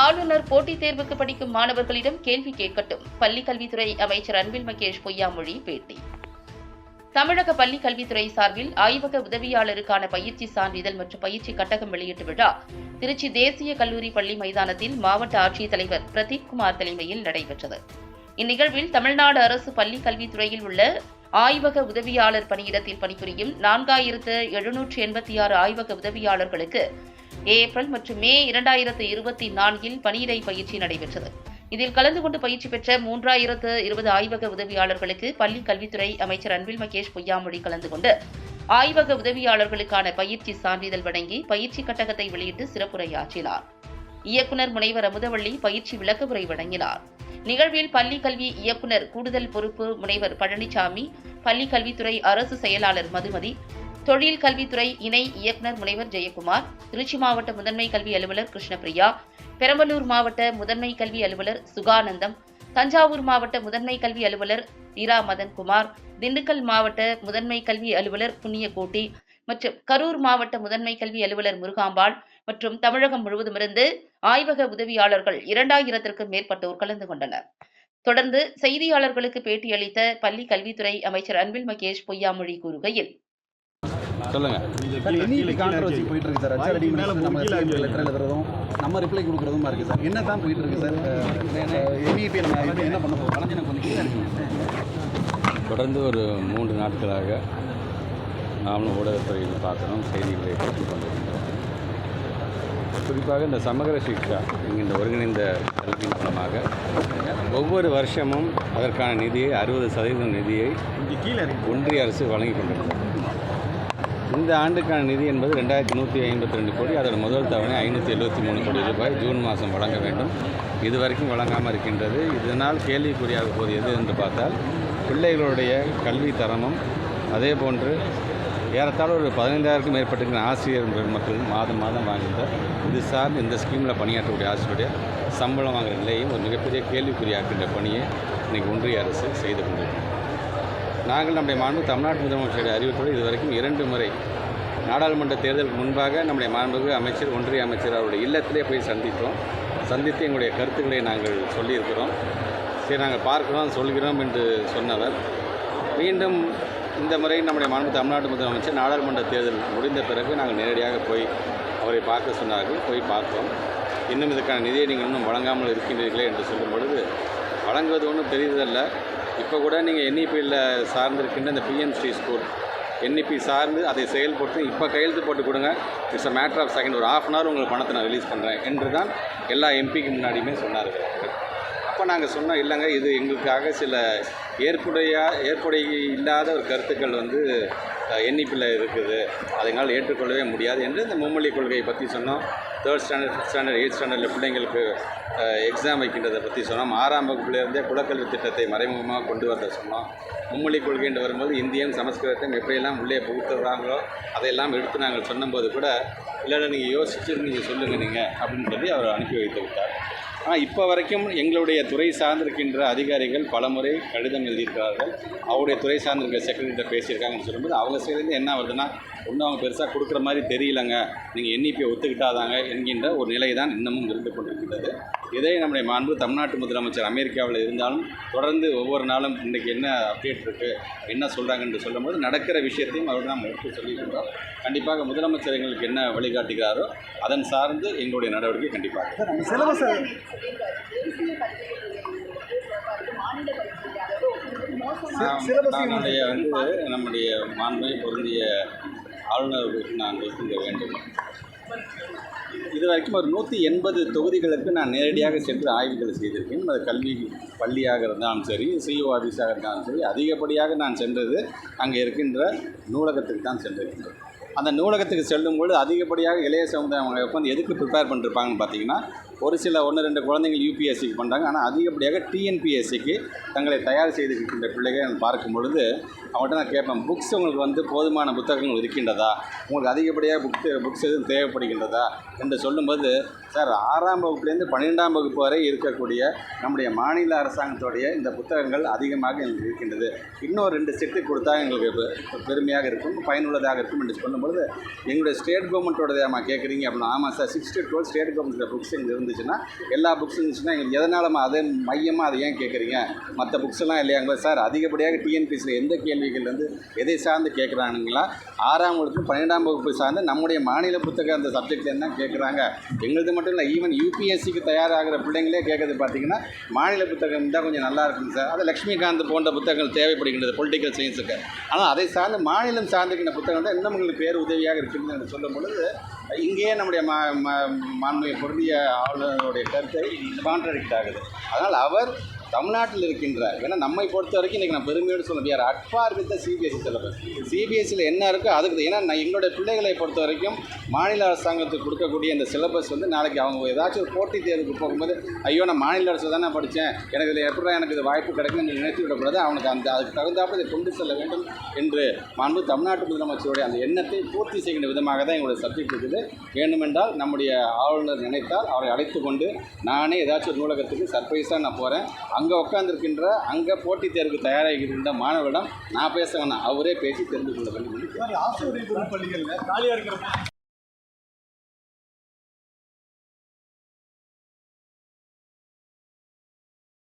ஆளுநர் போட்டித் தேர்வுக்கு படிக்கும் மாணவர்களிடம் கேள்வி கேட்கட்டும். பள்ளிக் கல்வித்துறை அமைச்சர் அன்பில் மகேஷ் பொய்யாமொழி பேட்டி. தமிழக பள்ளிக் கல்வித்துறை சார்பில் ஆய்வக உதவியாளருக்கான பயிற்சி சான்றிதழ் மற்றும் பயிற்சி கட்டகம் வெளியீட்டு விழா திருச்சி தேசிய கல்லூரி பள்ளி மைதானத்தில் மாவட்ட ஆட்சித்தலைவர் பிரதீப்குமார் தலைமையில் நடைபெற்றது. இந்நிகழ்வில் தமிழ்நாடு அரசு பள்ளிக் கல்வித்துறையில் உள்ள ஆய்வக உதவியாளர் பணியிடத்தில் பணிபுரியும் 4786 ஆய்வக உதவியாளர்களுக்கு ஏப்ரல் மற்றும் மே 2024 பணியிடை பயிற்சி நடைபெற்றது. இதில் கலந்து கொண்டு பயிற்சி பெற்ற 3020 ஆய்வக உதவியாளர்களுக்கு பள்ளிக் கல்வித்துறை அமைச்சர் அன்பில் மகேஷ் பொய்யாமொழி கலந்து கொண்டு ஆய்வக உதவியாளர்களுக்கான பயிற்சி சான்றிதழ் வழங்கி பயிற்சி கட்டகத்தை வெளியிட்டு சிறப்புரையாற்றினார். இயக்குநர் முனைவர் அமுதவள்ளி பயிற்சி விளக்கவுரை வழங்கினார். நிகழ்வில் பள்ளிக் கல்வி இயக்குநர் கூடுதல் பொறுப்பு முனைவர் பழனிசாமி, பள்ளிக் கல்வித்துறை அரசு செயலாளர் மதுமதி, தொழில் கல்வித்துறை இணை இயக்குநர் முனைவர் ஜெயக்குமார், திருச்சி மாவட்ட முதன்மை கல்வி அலுவலர் கிருஷ்ணபிரியா, பெரம்பலூர் மாவட்ட முதன்மை கல்வி அலுவலர் சுகானந்தம், தஞ்சாவூர் மாவட்ட முதன்மை கல்வி அலுவலர் இரா மதன்குமார், திண்டுக்கல் மாவட்ட முதன்மை கல்வி அலுவலர் புண்ணியகோட்டி மற்றும் கரூர் மாவட்ட முதன்மை கல்வி அலுவலர் முருகாம்பாள் மற்றும் தமிழகம் முழுவதுமிருந்து ஆய்வக உதவியாளர்கள் 2000க்கும் மேற்பட்டோர் கலந்து கொண்டனர். தொடர்ந்து செய்தியாளர்களுக்கு பேட்டியளித்த பள்ளிக் கல்வித்துறை அமைச்சர் அன்பில் மகேஷ் பொய்யாமொழி கூறுகையில், சொல்லுங்க. போயிட்டு இருக்கு சார். நம்ம லெட்டர் எழுதுறதும் நம்ம ரிப்ளை கொடுக்குறதும் இருக்கு சார். என்ன தான் போயிட்டு இருக்கு சார்? NEP நம்ம என்ன பண்ண போகிறோம்? தொடர்ந்து ஒரு 3 நாட்களாக நாமளும் ஊடகத்துறையில் பார்க்கணும், செய்திகளை கேட்டுக் கொண்டிருக்கிறோம். குறிப்பாக இந்த சமகர சிக்ஷா என்கின்ற ஒருங்கிணைந்த கல்வியின் மூலமாக ஒவ்வொரு வருஷமும் அதற்கான நிதியை 60% நிதியை ஒன்றிய அரசு வழங்கி கொண்டிருக்கிறது. இந்த ஆண்டுக்கான நிதி என்பது 2152 கோடி. அதோட முதல் தவணை 573 கோடி ரூபாய் ஜூன் மாதம் வழங்க வேண்டும். இதுவரைக்கும் வழங்காமல் இருக்கின்றது. இதனால் கேள்விக்குறியாக போது எது என்று பார்த்தால் பிள்ளைகளுடைய கல்வி தரமும், அதே போன்று ஏறத்தாழ ஒரு 15,000க்கும் மேற்பட்ட ஆசிரியர் மக்கள் மாதம் வாங்குகின்ற இது சார்ந்து இந்த ஸ்கீமில் பணியாற்றக்கூடிய ஆசிரியருடைய சம்பளம் வாங்குகிற நிலையும் ஒரு மிகப்பெரிய கேள்விக்குறியாக்கின்ற பணியை இன்றைக்கி ஒன்றிய அரசு செய்து கொண்டிருக்கிறோம். நாங்கள் நம்முடைய மாண்பு தமிழ்நாட்டு முதலமைச்சருடைய அறிவிப்போடு இதுவரைக்கும் 2 முறை நாடாளுமன்ற தேர்தலுக்கு முன்பாக நம்முடைய மாண்புமிகு அமைச்சர், ஒன்றிய அமைச்சர் அவருடைய இல்லத்திலே போய் சந்தித்து எங்களுடைய கருத்துக்களை நாங்கள் சொல்லியிருக்கிறோம். சரி, நாங்கள் பார்க்கிறோம், சொல்கிறோம் என்று சொன்னவர் மீண்டும் இந்த முறை நம்முடைய மாண்பு தமிழ்நாட்டு முதலமைச்சர் நாடாளுமன்ற தேர்தல் முடிந்த பிறகு நாங்கள் நேரடியாக போய் அவரை பார்க்க சொன்னார்கள். போய் பார்த்தோம். இன்னும் இதுக்கான நிதியை நீங்கள் இன்னும் வழங்காமல் இருக்கின்றீர்களே என்று சொல்லும் பொழுது, வழங்குவது ஒன்றும் பெரியதல்ல. இப்போ கூட நீங்கள் NEPயில் சார்ந்திருக்கின்ற இந்த PMC ஸ்கூல் NEP சார்ந்து அதை செயல்படுத்தி இப்போ கையெழுத்து போட்டு கொடுங்க, it's a matter of second, ஒரு 1/2 hour உங்களுக்கு பணத்தை நான் ரிலீஸ் பண்ணுறேன் என்று தான் எல்லா MPக்கு முன்னாடியுமே சொன்னார்கள். அப்போ நாங்கள் சொன்னோம், இல்லைங்க, இது எங்களுக்காக சில ஏற்புடைய இல்லாத ஒரு கருத்துக்கள் NEPயில் இருக்குது, அதை எங்களால் ஏற்றுக்கொள்ளவே முடியாது என்று இந்த மும்மொழி கொள்கையை பற்றி சொன்னோம். 3rd standard, 5th standard, 8th ஸ்டாண்டர்டில் பிள்ளைங்களுக்கு எக்ஸாம் வைக்கின்றதை பற்றி சொன்னோம். 6ஆம் வகுப்பிலேருந்தே குலக்கல்வி திட்டத்தை மறைமுகமாக கொண்டு வரத சொன்னோம். மும்மொழி கொள்கை என்று வரும்போது இந்தியம் சமஸ்கிருதத்தையும் எப்படியெல்லாம் உள்ளே புகுத்துறாங்களோ அதையெல்லாம் எடுத்து நாங்கள் சொன்னபோது கூட, இல்லை நீங்கள் யோசிச்சு நீங்கள் சொல்லுங்கள் நீங்கள் அப்படின்னு சொல்லி அவர் அனுப்பி வைத்து விட்டார். ஆனால் இப்போ வரைக்கும் எங்களுடைய துறை சார்ந்திருக்கின்ற அதிகாரிகள் பலமுறை கடிதம் எழுதியிருக்கிறார்கள். அவருடைய துறை சார்ந்திருக்கிற செக்ரட்டரிகிட்ட பேசியிருக்காங்கன்னு சொல்லும்போது அவங்க சைடுலேருந்து என்ன வருதுன்னா, ஒன்றும் அவங்க பெருசாக கொடுக்குற மாதிரி தெரியலங்க, நீங்கள் NEPயை ஒத்துக்கிட்டாதாங்க என்கின்ற ஒரு நிலை தான் இன்னமும் இருந்து கொண்டிருக்கின்றது. இதை நம்முடைய மாண்பு தமிழ்நாட்டு முதலமைச்சர் அமெரிக்காவில் இருந்தாலும் தொடர்ந்து ஒவ்வொரு நாளும் இன்றைக்கி என்ன அப்டேட் இருக்குது, என்ன சொல்கிறாங்கன்னு சொல்லும்போது நடக்கிற விஷயத்தையும் அவர்கள் நாம் எடுத்து சொல்லியிருக்கிறோம். கண்டிப்பாக முதலமைச்சர் எங்களுக்கு என்ன வழிகாட்டுகிறாரோ அதன் சார்ந்து எங்களுடைய நடவடிக்கை கண்டிப்பாக. நம்முடைய மாண்பை பொருந்திய ஆளுநர்களுக்கு நான் வைக்கின்ற வேண்டும். இதுவரைக்கும் ஒரு 180 தொகுதிகளுக்கு நான் நேரடியாக சென்று ஆய்வுகள் செய்திருக்கேன். அது கல்வி பள்ளியாக இருந்தாலும் சரி, CO ஆஃபீஸாக இருந்தாலும் சரி, அதிகப்படியாக நான் சென்றது அங்கே இருக்கின்ற நூலகத்துக்கு தான் சென்றிருக்கின்றேன். அந்த நூலகத்துக்கு செல்லும்போது அதிகப்படியாக இளைய சமுதாயம் அவங்க உட்காந்து எதுக்கு ப்ரிப்பேர் பண்ணிருப்பாங்கன்னு பார்த்தீங்கன்னா, ஒரு சில 1-2 குழந்தைகள் UPSCக்கு பண்ணுறாங்க. ஆனால் அதிகப்படியாக TNPSCக்கு தங்களை தயார் செய்திருக்கின்ற பிள்ளைகள் பார்க்கும் பொழுது அவங்கள்ட்ட நான் கேட்பேன், புக்ஸ் உங்களுக்கு போதுமான புத்தகங்கள் இருக்கின்றதா, உங்களுக்கு அதிகப்படியாக புக்ஸ் எதுவும் தேவைப்படுகின்றதா என்று சொல்லும்போது, சார் 6ஆம் வகுப்புலேருந்து 12ஆம் வகுப்பு வரை இருக்கக்கூடிய நம்முடைய மாநில அரசாங்கத்துடைய இந்த புத்தகங்கள் அதிகமாக எங்களுக்கு இருக்கின்றது. இன்னும் 2 செட்டு கொடுத்தா எங்களுக்கு பெருமையாக இருக்கும், பயனுள்ளதாக இருக்கும் என்று சொல்லும்போது, எங்களுடைய ஸ்டேட் கவர்மெண்ட்டோடதாம்மா கேட்குறீங்க அப்படின்னா, ஆமாம் sir, 6 to 12 state government books எங்களுக்கு இருந்துச்சுன்னா எல்லா புக்ஸ் இருந்துச்சுன்னா எங்களுக்கு எதனாலமா அதை மையமாக அதை ஏன் கேட்குறீங்க, மற்ற புக்ஸ் எல்லாம் இல்லையாங்க சார். அதிகப்படியாக டிஎன்பிஎஸ்சியில் எந்த கேள்விகள் வந்து எதை சார்ந்து கேட்குறானுங்களா, 6ஆம் வகுப்பு 12ஆம் வகுப்பு சார்ந்து நம்முடைய மாநில புத்தகம் அந்த சப்ஜெக்டில் என்ன கேட்குறாங்க. எங்களது மட்டும் இல்லை, ஈவன் யூபிஎஸ்சிக்கு தயாராகிற பிள்ளைங்களே கேட்குறது பார்த்தீங்கன்னா மாநில புத்தகம் தான் கொஞ்சம் நல்லா இருக்குங்க சார். அது லக்ஷ்மிகாந்த் போன்ற புத்தகங்கள் தேவைப்படுகின்றது பொலிட்டிக்கல் சயின்ஸுக்கு. ஆனால் அதை சார்ந்து மாநிலம் சார்ந்துக்கிற புத்தகம் தான் இன்னும் உங்களுக்கு பேர் உதவியாக இருக்குதுன்னு என்று சொல்லும் பொழுது இங்கேயே நம்முடைய மாண்புமிகு பொருந்திய ஆளுநருடைய கருத்தை கான்ட்ராடிக்ட் ஆகுது. அதனால் அவர் தமிழ்நாட்டில் இருக்கின்ற, ஏன்னா நம்மை பொறுத்த வரைக்கும் இன்றைக்கி நான் பெருமையோடு சொல்ல முடியாது, அட்பார் வித் சிபிஎஸ்சி சிலபஸ். சிபிஎஸ்சியில் என்ன இருக்கோ அதுக்கு, ஏன்னா நான் எங்களுடைய பிள்ளைகளை பொறுத்த வரைக்கும் மாநில அரசாங்கத்துக்கு கொடுக்கக்கூடிய இந்த சிலபஸ் வந்து நாளைக்கு அவங்க ஏதாச்சும் ஒரு போட்டித் தேர்வுக்கு போகும்போது ஐயோ நான் மாநில அரசு தானே படித்தேன், எனக்கு இதில் எப்படி எனக்கு இது வாய்ப்பு கிடைக்குன்னு நினைத்து விடக்கூடாது. அவனுக்கு அதுக்கு தகுந்தாப்புல இதை கொண்டு செல்ல வேண்டும் என்று மாண்பு தமிழ்நாட்டு முதலமைச்சருடைய அந்த எண்ணத்தை பூர்த்தி செய்கின்ற விதமாக தான் எங்களுடைய சப்ஜெக்ட் இருக்குது. வேண்டுமென்றால் நம்முடைய ஆளுநர் நினைத்தால் அவரை அழைத்து கொண்டு நானே ஏதாச்சும் ஒரு நூலகத்துக்கு சர்ப்ரைஸாக நான் போகிறேன், அங்கே உட்காந்துருக்கின்ற அங்கே போட்டித் தேர்வுக்கு தயாராகின்ற மாணவரிடம் நான் பேச வேணாம், அவரே பேசி தெரிந்து கொள்ள வேண்டும். ஆசிரியர் பள்ளிகளில் காலியாக இருக்கிற